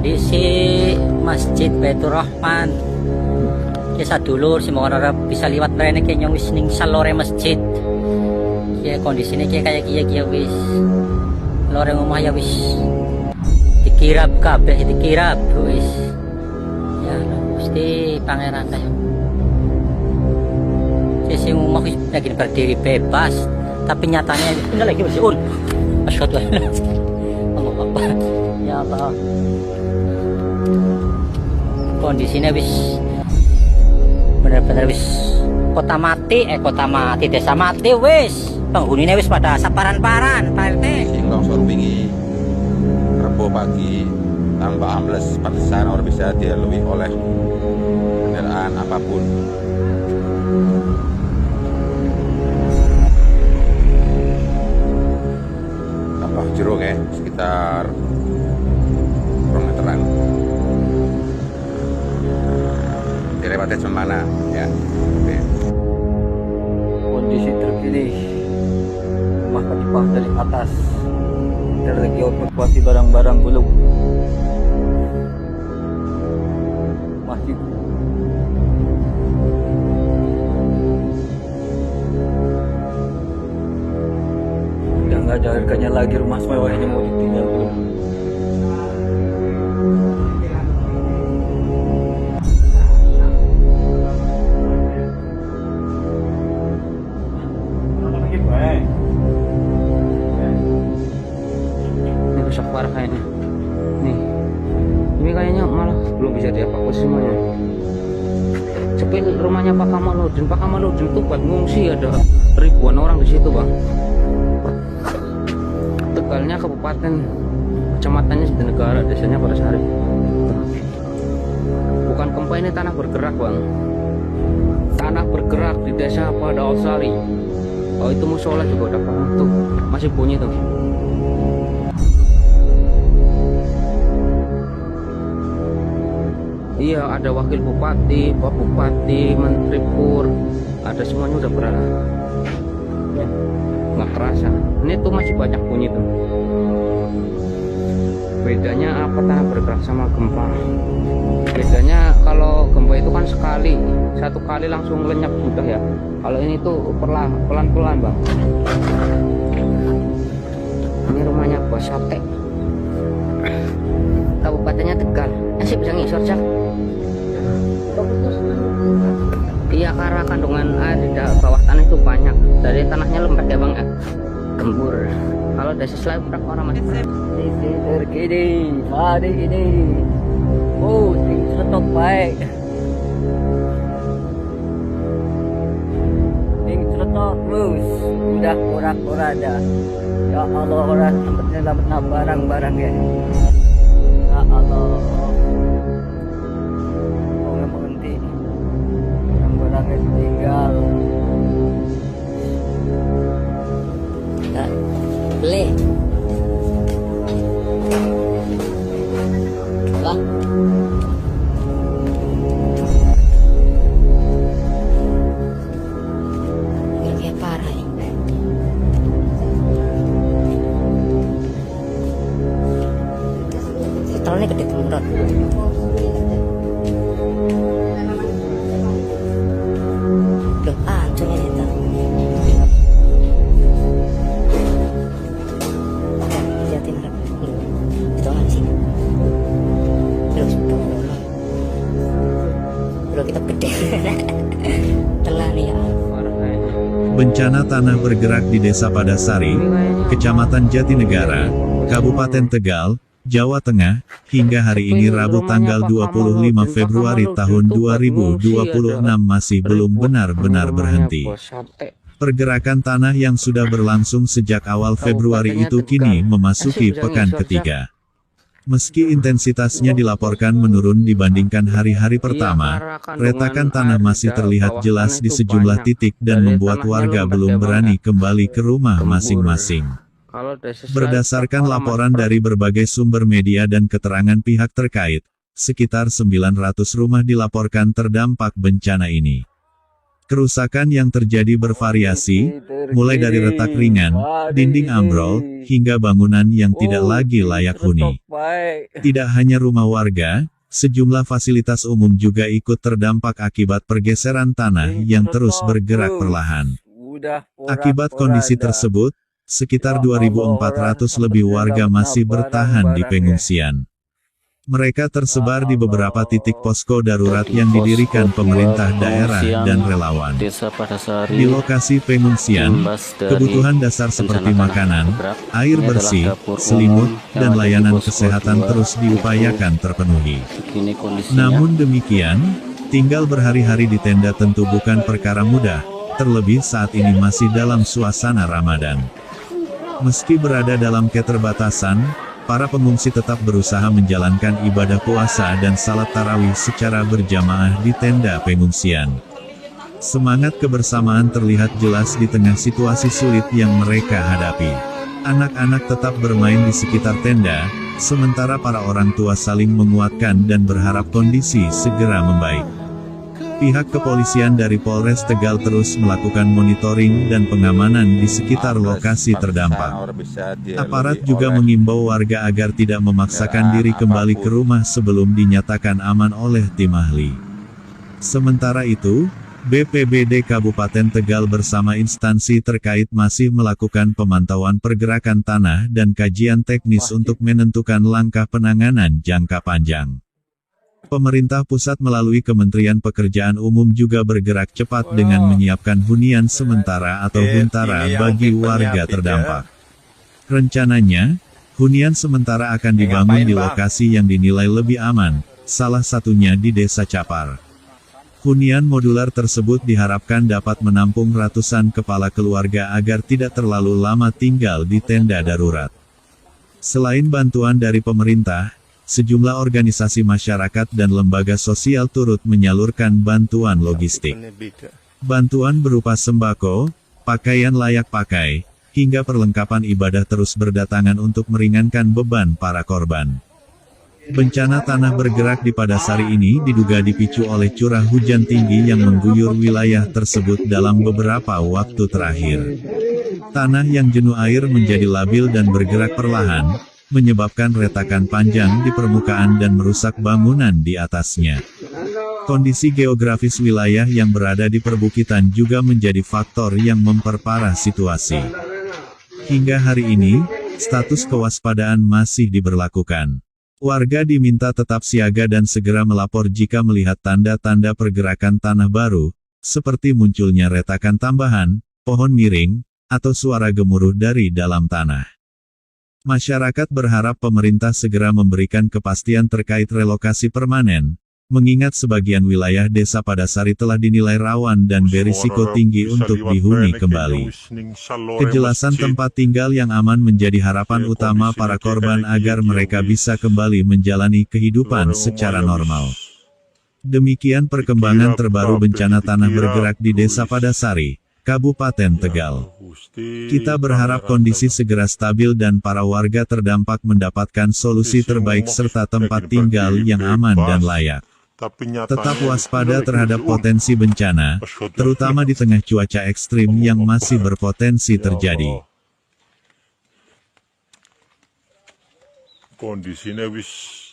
kondisi Masjid Baitur Rahman. Kisah dulur si orang bisa liwat mrene ki nyong wis ning salore masjid. Ya kondisine ki kayak kiye wis. Lore omah ya wis dikirap kabeh dikirap wis. Ya mesti pangeran ta. Sing omah wis lagi berdiri bebas, tapi nyatanya enggak lagi bersiul. Asyhadu an la ilaha illallah. Ya Allah. Kondisinya wis bener-bener wis kota mati, desa mati wis. Penghuninya wis pada saparan-paran, Pak RT. Sing longsor wingi Rebo pagi tanpa ambles partisan orang bisa dilalui oleh kendaraan apapun. Tambah jeruk ya, sekitar 2 meteran. Dilewati mana ya. Oke. Kondisi terkini rumah kecipah dari atas, tidak lagi evakuasi barang-barang belum. Masjid udah nggak ada harganya lagi, rumah mewahnya mau ditinggal belum. Ini rusak parah kayaknya. Nih, ini kayaknya malah belum bisa dievakuasi semuanya. Sepi rumahnya Pak Kamaludin. Pak Kamaludin itu buat ngungsi, ada ribuan orang di situ, Bang. Tegalnya kabupaten, kecamatannya Jatinegara, desanya Padasari. Bukan Kempa, ini tanah bergerak, Bang. Tanah bergerak di desa Padasari. Oh, itu musola juga udah pernah tuh, masih bunyi tuh. Iya, ada wakil bupati, pak bupati, menteri pur, ada semuanya udah berada. Ya, nggak kerasa. Ini tuh masih banyak bunyi tuh. Bedanya apa tanah bergerak sama gempa? Bedanya kalau gempa itu kan sekali, satu kali langsung lenyap sudah ya. Kalau ini tuh pelan-pelan, Bang. Ini rumahnya Bos Sate. Kabupatennya Tegal. Masih bisa ngisor, Cak. Iya, karena kandungan air di bawah tanah itu banyak. Dari tanahnya lembek ya, Bang. Gembur. Kalau desa selain orang masih Kondisi terkini hari ini. Oh, tinggal stop baik. Terus udah kurang-kurang. Ya Allah, orang selamat barang-barang ya. Ya Allah, mau nggak berhenti, barang-barangnya ditinggal. Tak beli lah. Ini gede kemurot. Loh, anjingnya itu. Lihatin kan. Itu apa sih? Belum kita gede. Telah nih ya. Bencana tanah bergerak di Desa Padasari, Kecamatan Jatinegara, Kabupaten Tegal, Jawa Tengah, hingga hari ini Rabu tanggal 25 Februari tahun 2026 masih belum benar-benar berhenti. Pergerakan tanah yang sudah berlangsung sejak awal Februari itu kini memasuki pekan ketiga. Meski intensitasnya dilaporkan menurun dibandingkan hari-hari pertama, retakan tanah masih terlihat jelas di sejumlah titik dan membuat warga belum berani kembali ke rumah masing-masing. Berdasarkan laporan dari berbagai sumber media dan keterangan pihak terkait, sekitar 900 rumah dilaporkan terdampak bencana ini. Kerusakan yang terjadi bervariasi, mulai dari retak ringan, dinding ambrol, hingga bangunan yang tidak lagi layak huni. Tidak hanya rumah warga, sejumlah fasilitas umum juga ikut terdampak akibat pergeseran tanah yang terus bergerak perlahan. Akibat kondisi tersebut, sekitar 2.400 lebih warga masih bertahan di pengungsian. Mereka tersebar di beberapa titik posko darurat yang didirikan pemerintah daerah dan relawan. Di lokasi pengungsian, kebutuhan dasar seperti makanan, air bersih, selimut, dan layanan kesehatan terus diupayakan terpenuhi. Namun demikian, tinggal berhari-hari di tenda tentu bukan perkara mudah, terlebih saat ini masih dalam suasana Ramadan. Meski berada dalam keterbatasan, para pengungsi tetap berusaha menjalankan ibadah puasa dan salat tarawih secara berjamaah di tenda pengungsian. Semangat kebersamaan terlihat jelas di tengah situasi sulit yang mereka hadapi. Anak-anak tetap bermain di sekitar tenda, sementara para orang tua saling menguatkan dan berharap kondisi segera membaik. Pihak kepolisian dari Polres Tegal terus melakukan monitoring dan pengamanan di sekitar lokasi terdampak. Aparat juga mengimbau warga agar tidak memaksakan diri kembali ke rumah sebelum dinyatakan aman oleh tim ahli. Sementara itu, BPBD Kabupaten Tegal bersama instansi terkait masih melakukan pemantauan pergerakan tanah dan kajian teknis untuk menentukan langkah penanganan jangka panjang. Pemerintah pusat melalui Kementerian Pekerjaan Umum juga bergerak cepat dengan menyiapkan hunian sementara atau huntara bagi warga terdampak. Rencananya, hunian sementara akan dibangun di lokasi yang dinilai lebih aman, salah satunya di Desa Capar. Hunian modular tersebut diharapkan dapat menampung ratusan kepala keluarga agar tidak terlalu lama tinggal di tenda darurat. Selain bantuan dari pemerintah, sejumlah organisasi masyarakat dan lembaga sosial turut menyalurkan bantuan logistik. Bantuan berupa sembako, pakaian layak pakai, hingga perlengkapan ibadah terus berdatangan untuk meringankan beban para korban. Bencana tanah bergerak di Padasari ini diduga dipicu oleh curah hujan tinggi yang mengguyur wilayah tersebut dalam beberapa waktu terakhir. Tanah yang jenuh air menjadi labil dan bergerak perlahan, menyebabkan retakan panjang di permukaan dan merusak bangunan di atasnya. Kondisi geografis wilayah yang berada di perbukitan juga menjadi faktor yang memperparah situasi. Hingga hari ini, status kewaspadaan masih diberlakukan. Warga diminta tetap siaga dan segera melapor jika melihat tanda-tanda pergerakan tanah baru, seperti munculnya retakan tambahan, pohon miring, atau suara gemuruh dari dalam tanah. Masyarakat berharap pemerintah segera memberikan kepastian terkait relokasi permanen, mengingat sebagian wilayah Desa Padasari telah dinilai rawan dan berisiko tinggi untuk dihuni kembali. Kejelasan tempat tinggal yang aman menjadi harapan utama para korban agar mereka bisa kembali menjalani kehidupan secara normal. Demikian perkembangan terbaru bencana tanah bergerak di Desa Padasari, Kabupaten Tegal. Kita berharap kondisi segera stabil dan para warga terdampak mendapatkan solusi terbaik serta tempat tinggal yang aman dan layak. Tetap waspada terhadap potensi bencana, terutama di tengah cuaca ekstrim yang masih berpotensi terjadi. Kondisinya wis